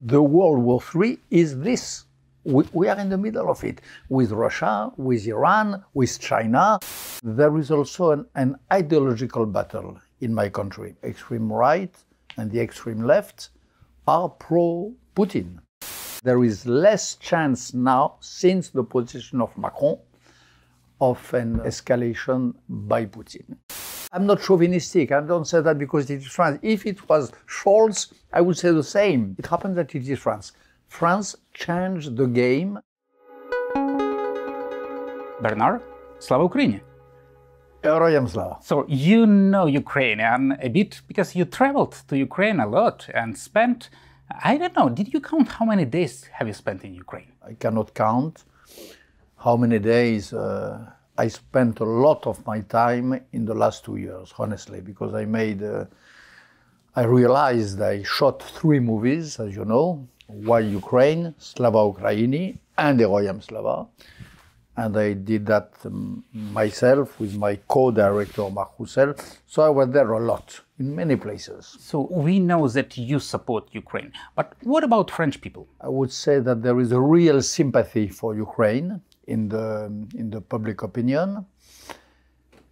The World War III is this. We are in the middle of it, with Russia, with Iran, with China. There is also an ideological battle in my country. Extreme right and the extreme left are pro-Putin. There is less chance now, since the position of Macron, of an escalation by Putin. I'm not chauvinistic. I don't say that because it is France. If it was Scholz, I would say the same. It happens that it is France. France changed the game. Bernard, Slava Ukraini. Героям слава. So you know Ukrainian a bit because you traveled to Ukraine a lot and spent, I don't know, did you count how many days have you spent in Ukraine? I cannot count how many days. I spent a lot of my time in the last 2 years, honestly, because I realized I shot 3 movies, as you know, Why Ukraine, Slava Ukraini, and Героям слава. And I did that myself with my co-director, Marc Roussel. So I was there a lot, in many places. So we know that you support Ukraine, but what about French people? I would say that there is a real sympathy for Ukraine in the public opinion.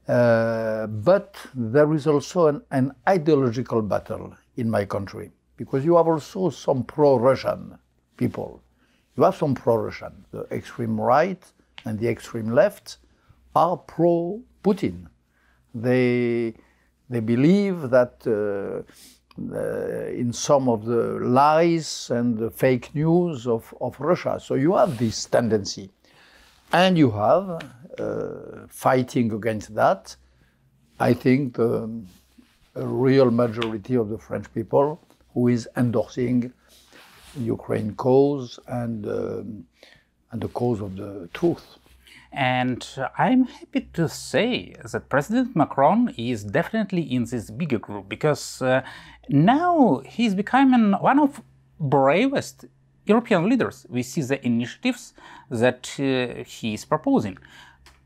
But there is also an ideological battle in my country, because you have also some pro-Russian people. You have some pro-Russian. The extreme right and the extreme left are pro-Putin. They believe that in some of the lies and the fake news of Russia. So you have this tendency. And you have, fighting against that, I think a real majority of the French people who is endorsing the Ukraine cause and the cause of the truth. And I'm happy to say that President Macron is definitely in this bigger group, because now he's becoming one of bravest European leaders. We see the initiatives that he is proposing.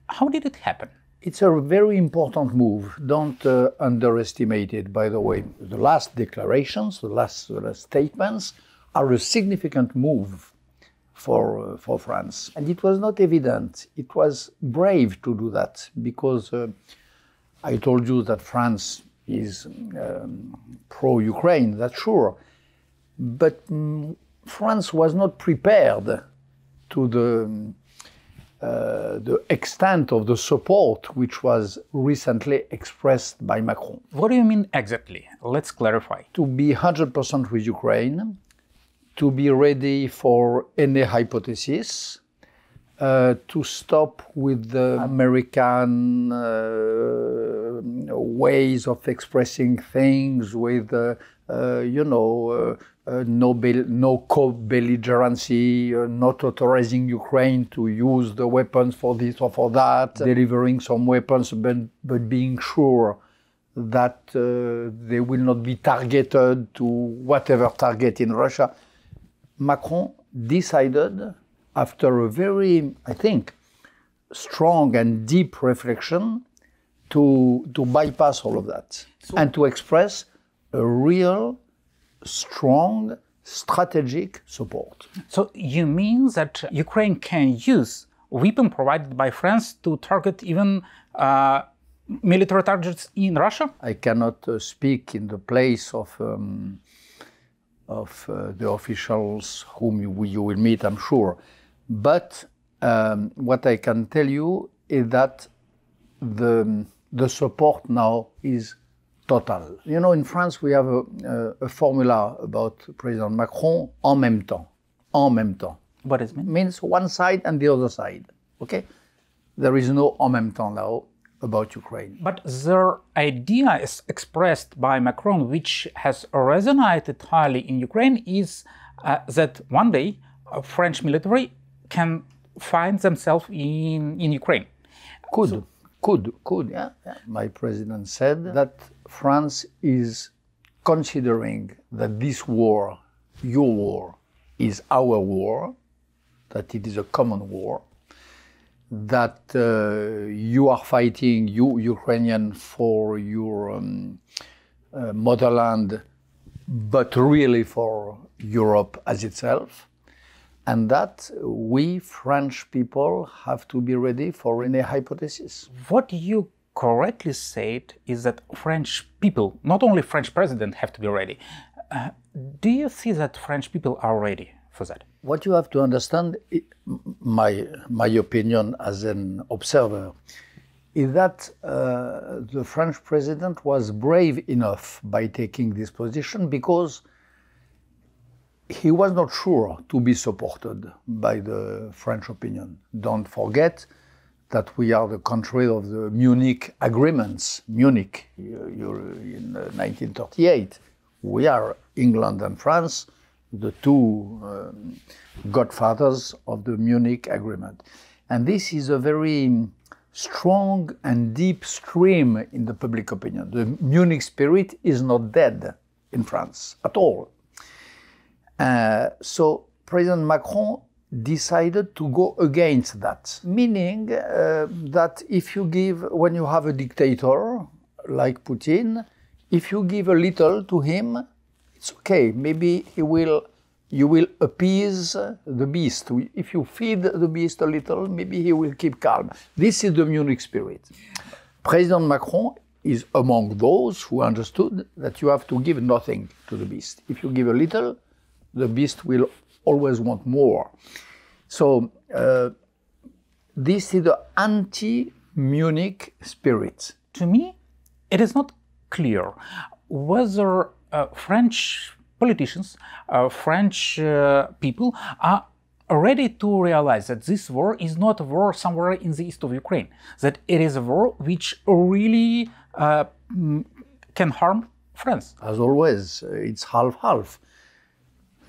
How did it happen? It's a very important move. Don't underestimate it, by the way. The last declarations, the last statements are a significant move for France. And it was not evident. It was brave to do that, because I told you that France is pro-Ukraine, that's sure. But France was not prepared to the extent of the support which was recently expressed by Macron. What do you mean exactly? Let's clarify. To be 100% with Ukraine, to be ready for any hypothesis, to stop with the American ways of expressing things, with no co-belligerency, not authorizing Ukraine to use the weapons for this or for that, delivering some weapons, but being sure that they will not be targeted to whatever target in Russia. Macron decided, after a very, I think, strong and deep reflection, to bypass all of that and to express a real, strong, strategic support. So you mean that Ukraine can use weapons provided by France to target even military targets in Russia? I cannot speak in the place of the officials whom you will meet, I'm sure. But what I can tell you is that the support now is total. You know, in France we have a formula about President Macron, en même temps. En même temps. What does it mean? Means one side and the other side. Okay? There is no en même temps now about Ukraine. But the idea is expressed by Macron, which has resonated highly in Ukraine, is that one day French military can find themselves in Ukraine. Could, yeah. My president said that France is considering that this war, your war, is our war, that it is a common war, that you are fighting, you Ukrainian, for your motherland, but really for Europe as itself, and that we French people have to be ready for any hypothesis. What you correctly said is that French people, not only French president, have to be ready. Do you see that French people are ready for that? What you have to understand, my opinion as an observer, is that the French president was brave enough by taking this position because he was not sure to be supported by the French opinion. Don't forget that we are the country of the Munich Agreements. Munich, in 1938. We are England and France, the two godfathers of the Munich Agreement. And this is a very strong and deep stream in the public opinion. The Munich spirit is not dead in France at all. So President Macron decided to go against that, meaning that if you give, when you have a dictator like Putin, if you give a little to him, it's okay. Maybe you will appease the beast. If you feed the beast a little, maybe he will keep calm. This is the Munich spirit. President Macron is among those who understood that you have to give nothing to the beast. If you give a little, the beast will always want more. So this is the anti-Munich spirit. To me, it is not clear whether French politicians, French people are ready to realize that this war is not a war somewhere in the east of Ukraine, that it is a war which really can harm France. As always, it's half-half.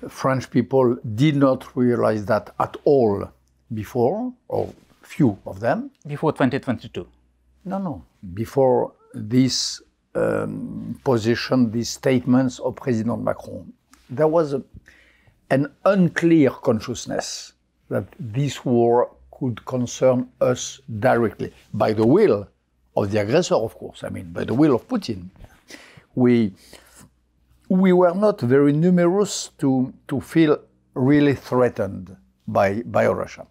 French people did not realize that at all before, or few of them. Before 2022? No. Before this position, these statements of President Macron, there was an unclear consciousness that this war could concern us directly, by the will of the aggressor, of course, by the will of Putin. We were not very numerous to feel really threatened by Russia.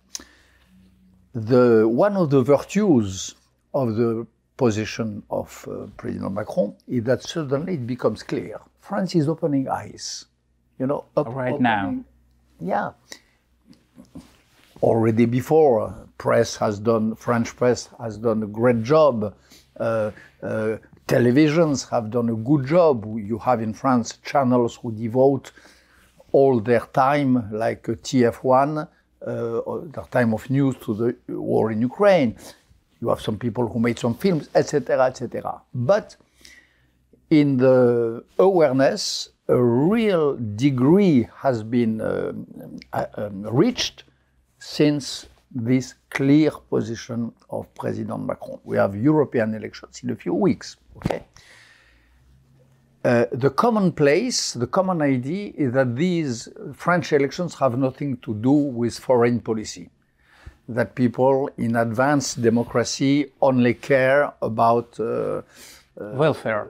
One of the virtues of the position of President Macron is that suddenly it becomes clear. France is opening eyes, right now. Yeah. Already before, French press has done a great job. Televisions have done a good job. You have in France channels who devote all their time, like TF1, their time of news to the war in Ukraine. You have some people who made some films, etc., etc. But in the awareness, a real degree has been reached since this clear position of President Macron. We have European elections in a few weeks, okay? The common idea is that these French elections have nothing to do with foreign policy, that people in advanced democracy only care about welfare,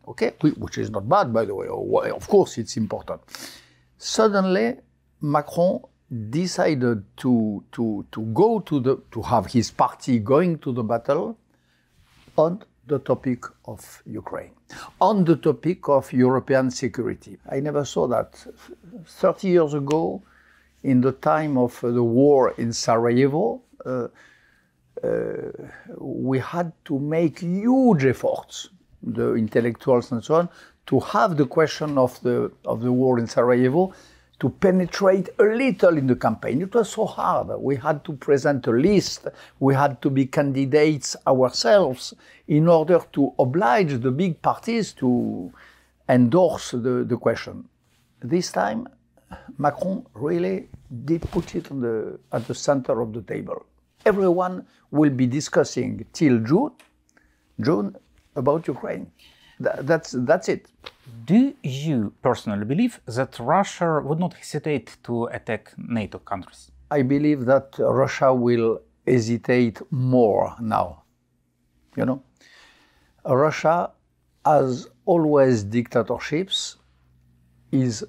okay? Which is not bad, by the way. Of course, it's important. Suddenly, Macron decided to have his party going to the battle on the topic of Ukraine, on the topic of European security. I never saw that. 30 years ago, in the time of the war in Sarajevo, we had to make huge efforts, the intellectuals and so on, to have the question of the war in Sarajevo to penetrate a little in the campaign. It was so hard. We had to present a list. We had to be candidates ourselves in order to oblige the big parties to endorse the question. This time, Macron really did put it at the center of the table. Everyone will be discussing till June about Ukraine. That's it. Do you personally believe that Russia would not hesitate to attack NATO countries? I believe that Russia will hesitate more now. Russia, as always dictatorships, is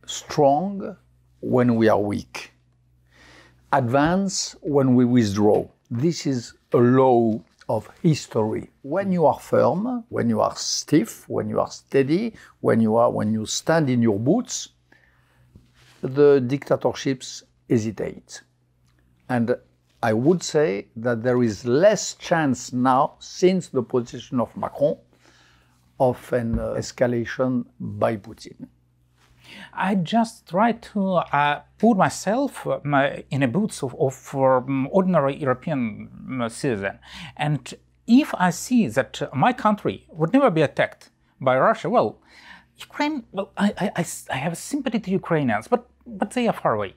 strong when we are weak, advance when we withdraw. This is a law of history. When you are firm, when you are stiff, when you are steady, when you stand in your boots, the dictatorships hesitate. And I would say that there is less chance now, since the position of Macron, of an escalation by Putin. I just try to put myself in the boots of ordinary European citizen. And if I see that my country would never be attacked by Russia, well, Ukraine, well, I have sympathy to Ukrainians, but they are far away.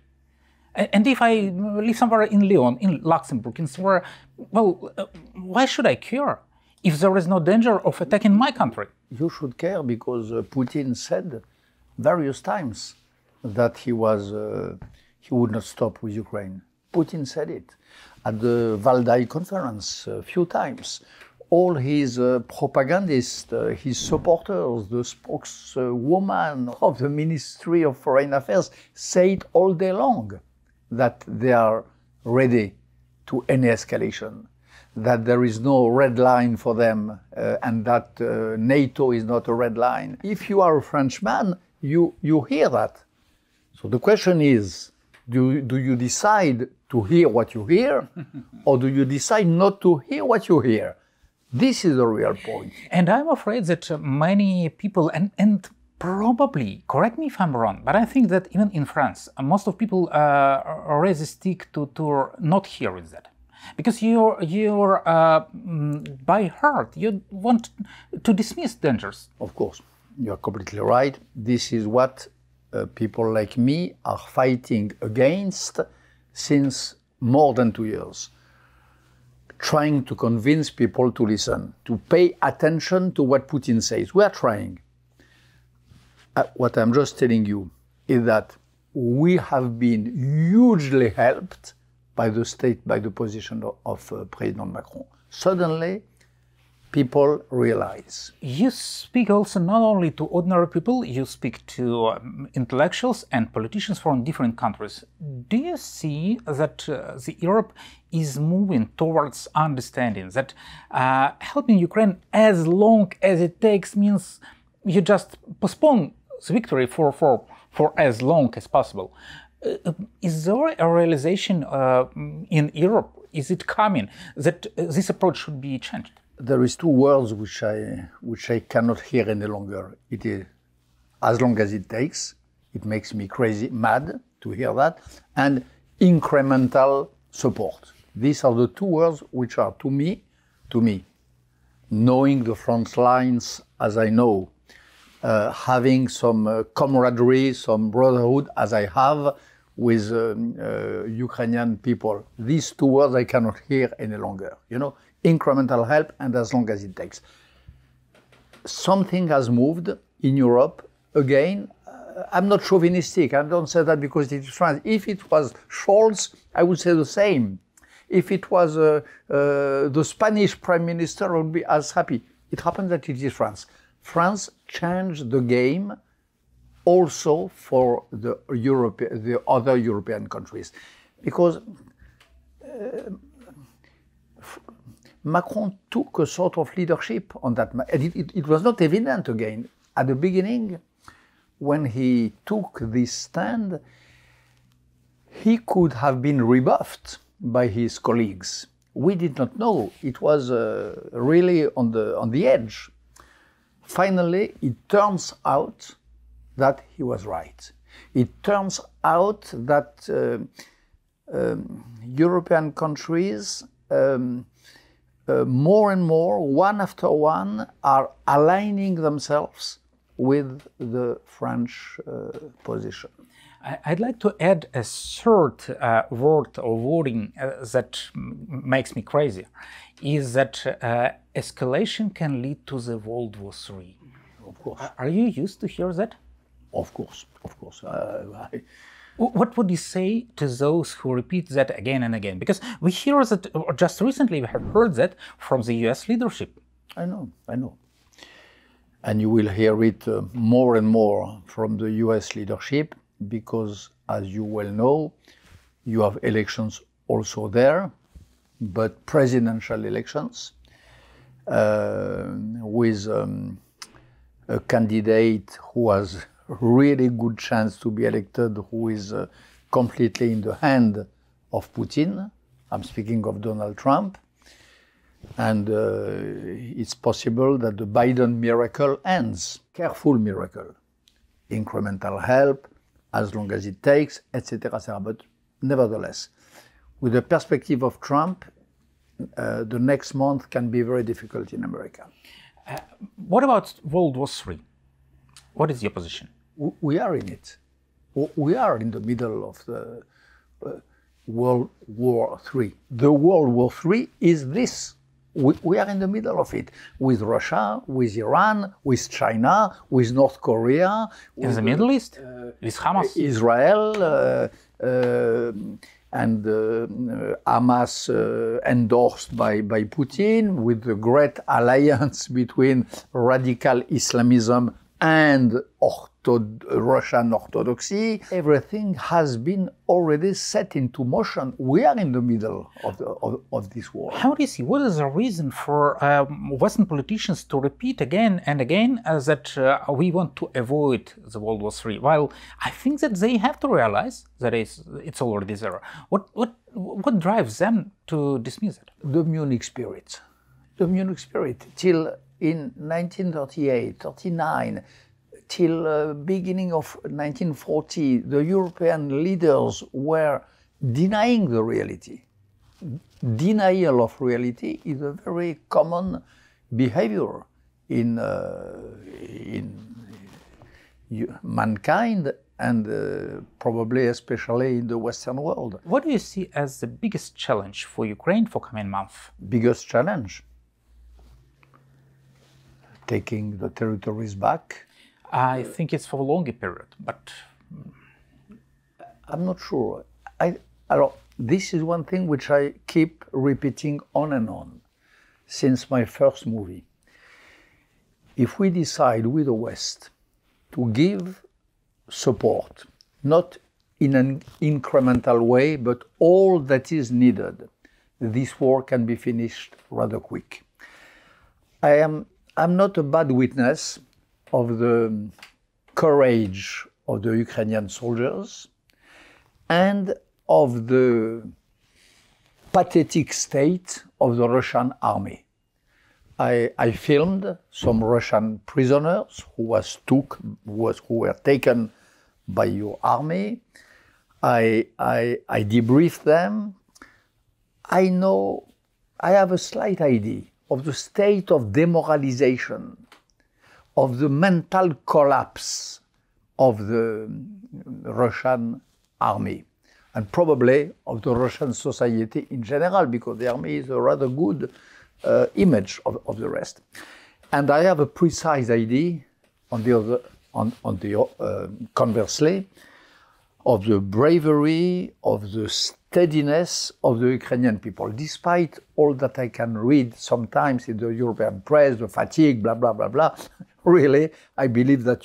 And if I live somewhere in Lyon, in Luxembourg, in somewhere, well, why should I care if there is no danger of attacking my country? You should care because Putin said various times that he would not stop with Ukraine. Putin said it at the Valdai conference a few times. All his propagandists, his supporters, the spokeswoman of the Ministry of Foreign Affairs say it all day long, that they are ready to any escalation, that there is no red line for them, and that NATO is not a red line. If you are a Frenchman, you hear that. So the question is, do you decide to hear what you hear, or do you decide not to hear what you hear? This is the real point. And I'm afraid that many people, and probably, correct me if I'm wrong, but I think that even in France, most of people already stick to not hearing that. Because you're by heart, you want to dismiss dangers. Of course, you're completely right. This is what people like me are fighting against since more than 2 years. Trying to convince people to listen, to pay attention to what Putin says. We are trying. What I'm just telling you is that we have been hugely helped by the position of President Macron. Suddenly, people realize. You speak also not only to ordinary people, you speak to intellectuals and politicians from different countries. Do you see that the Europe is moving towards understanding that helping Ukraine as long as it takes means you just postpone the victory for as long as possible? Is there a realization in Europe, is it coming, that this approach should be changed? There is two words which I cannot hear any longer. It is as long as it takes. It makes me crazy, mad to hear that. And incremental support. These are the two words which are to me, knowing the front lines as I know, having some camaraderie, some brotherhood as I have with Ukrainian people. These two words I cannot hear any longer. You know, incremental help and as long as it takes. Something has moved in Europe. Again, I'm not chauvinistic. I don't say that because it is France. If it was Scholz, I would say the same. If it was the Spanish Prime Minister, I would be as happy. It happens that it is France. France changed the game also for the other European countries. Because Macron took a sort of leadership on that. And it was not evident again. At the beginning, when he took this stand, he could have been rebuffed by his colleagues. We did not know. It was really on the edge. Finally, it turns out that he was right. It turns out that European countries more and more, one after one, are aligning themselves with the French position. I'd like to add a third word or wording that makes me crazy, is that escalation can lead to the World War III. Of course. Are you used to hear that? Of course, of course. What would you say to those who repeat that again and again? Because we hear that, or just recently we have heard that from the US leadership. I know. And you will hear it more and more from the US leadership. because, as you well know, you have elections also there, but presidential elections with a candidate who has really good chance to be elected, who is completely in the hand of Putin. I'm speaking of Donald Trump. And it's possible that the Biden miracle ends. Careful miracle. Incremental help, as long as it takes, etc., etc. But nevertheless, with the perspective of Trump, the next month can be very difficult in America. What about World War III? What is your position? We are in it. We are in the middle of the World War III. The World War III is this. We are in the middle of it, with Russia, with Iran, with China, with North Korea. In the Middle East? With Hamas? Israel, and Hamas endorsed by Putin, with the great alliance between radical Islamism and Russian Orthodoxy. Everything has been already set into motion. We are in the middle of this war. How do you see, what is the reason for Western politicians to repeat again and again that we want to avoid the World War III? While I think that they have to realize that it's already there. What drives them to dismiss it? The Munich spirit. The Munich spirit. Till in 1938, 39, till beginning of 1940, the European leaders were denying the reality. Denial of reality is a very common behavior in mankind and probably especially in the Western world. What do you see as the biggest challenge for Ukraine for coming month? Biggest challenge? Taking the territories back. I think it's for a longer period, but I'm not sure. This is one thing which I keep repeating on and on since my first movie. If we decide with the West to give support, not in an incremental way, but all that is needed, this war can be finished rather quick. I'm not a bad witness of the courage of the Ukrainian soldiers and of the pathetic state of the Russian army. I filmed some Russian prisoners who were taken by your army. I debriefed them. I have a slight idea of the state of demoralization, of the mental collapse of the Russian army, and probably of the Russian society in general, because the army is a rather good image of the rest. And I have a precise idea, conversely, of the bravery, of the steadiness of the Ukrainian people, despite all that I can read sometimes in the European press, the fatigue, blah, blah, blah, blah. Really, I believe that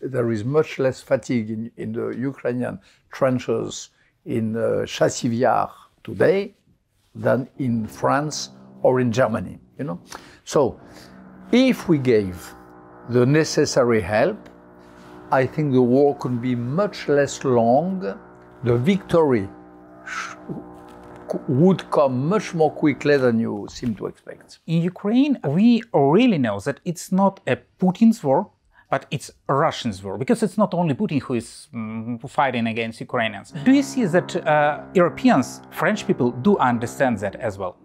there is much less fatigue in the Ukrainian trenches in Chassiviar today than in France or in Germany, you know. So, if we gave the necessary help, I think the war could be much less long. The victory would come much more quickly than you seem to expect. In Ukraine, we really know that it's not a Putin's war, but it's a Russian's war, because it's not only Putin who is fighting against Ukrainians. Do you see that Europeans, French people, do understand that as well?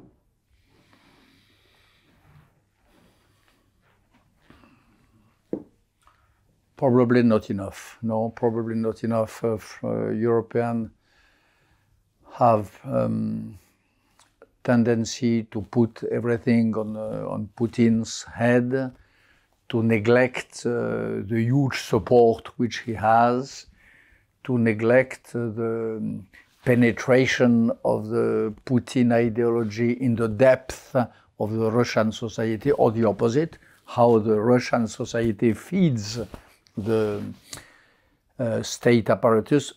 Probably not enough. No, probably not enough. Europeans have tendency to put everything on Putin's head, to neglect the huge support which he has, to neglect the penetration of the Putin ideology in the depth of the Russian society, or the opposite, how the Russian society feeds the state apparatus,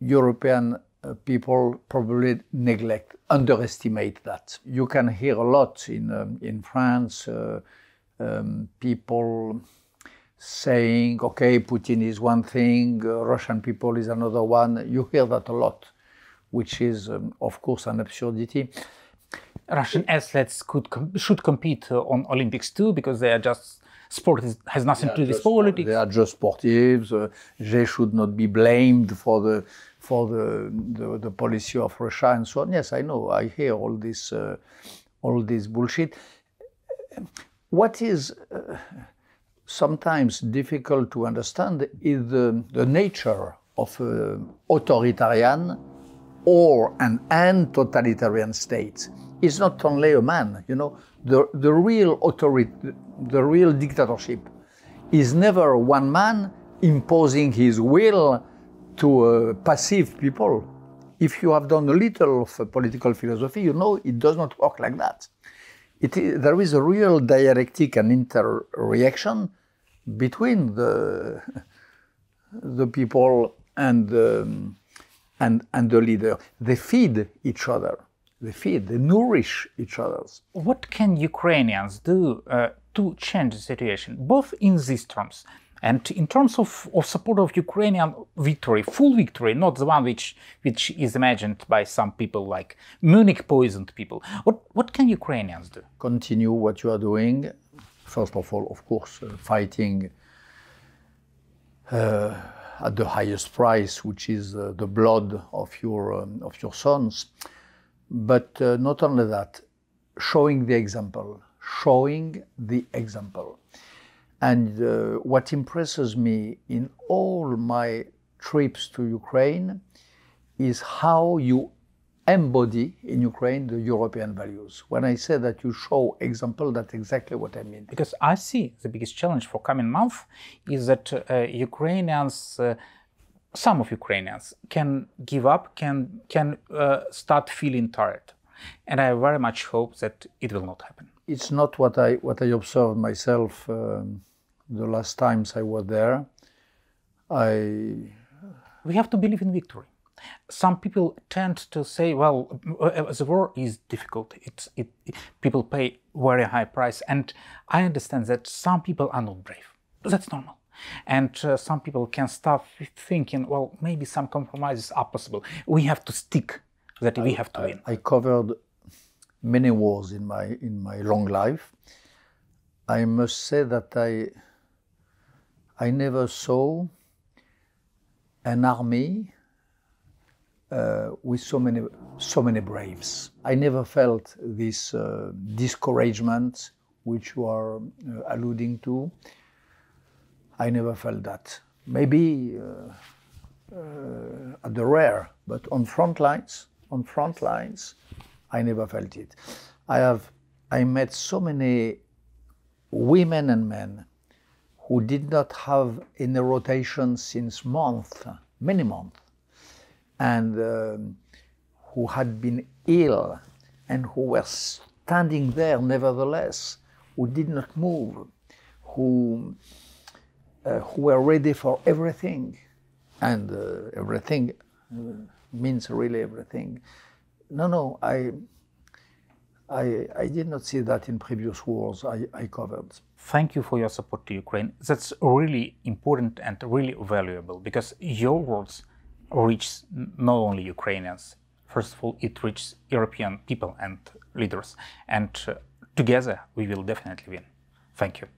European people probably underestimate that. You can hear a lot in France, people saying, okay, Putin is one thing, Russian people is another one. You hear that a lot, which is, of course, an absurdity. Russian athletes should compete on Olympics too, because they are just sport has nothing to do with politics. They are just sportives. They should not be blamed for the policy of Russia and so on. Yes, I know. I hear all this bullshit. What is sometimes difficult to understand is the nature of authoritarian or an totalitarian state. It's not only a man, you know. The real authority, the real dictatorship is never one man imposing his will to passive people. If you have done a little of political philosophy, you know it does not work like that. There is a real dialectic and interreaction between the people and the leader. They feed each other. They nourish each other. What can Ukrainians do to change the situation, both in these terms and in terms of support of Ukrainian victory, full victory, not the one which is imagined by some people like Munich poisoned people? What can Ukrainians do? Continue what you are doing. First of all, of course, fighting at the highest price, which is the blood of your sons. But not only that, showing the example. And what impresses me in all my trips to Ukraine is how you embody in Ukraine the European values. When I say that you show example, that's exactly what I mean. Because I see the biggest challenge for coming month is that Ukrainians, some of Ukrainians can give up, can start feeling tired. And I very much hope that it will not happen. It's not what I observed myself the last times I was there. We have to believe in victory. Some people tend to say, well, the war is difficult. People pay very high price. And I understand that some people are not brave. That's normal. And some people can start thinking, well, maybe some compromises are possible. We have to stick, that we have to win. I covered many wars in my long life. I must say that I never saw an army with so many braves. I never felt this discouragement which you are alluding to. I never felt that. Maybe at the rare, but on front lines, I never felt it. I met so many women and men who did not have any rotation since many months, and who had been ill and who were standing there nevertheless, who did not move, who were ready for everything, and everything means really everything. No, I did not see that in previous wars I covered. Thank you for your support to Ukraine. That's really important and really valuable, because your words reach not only Ukrainians. First of all, it reaches European people and leaders, and together we will definitely win. Thank you.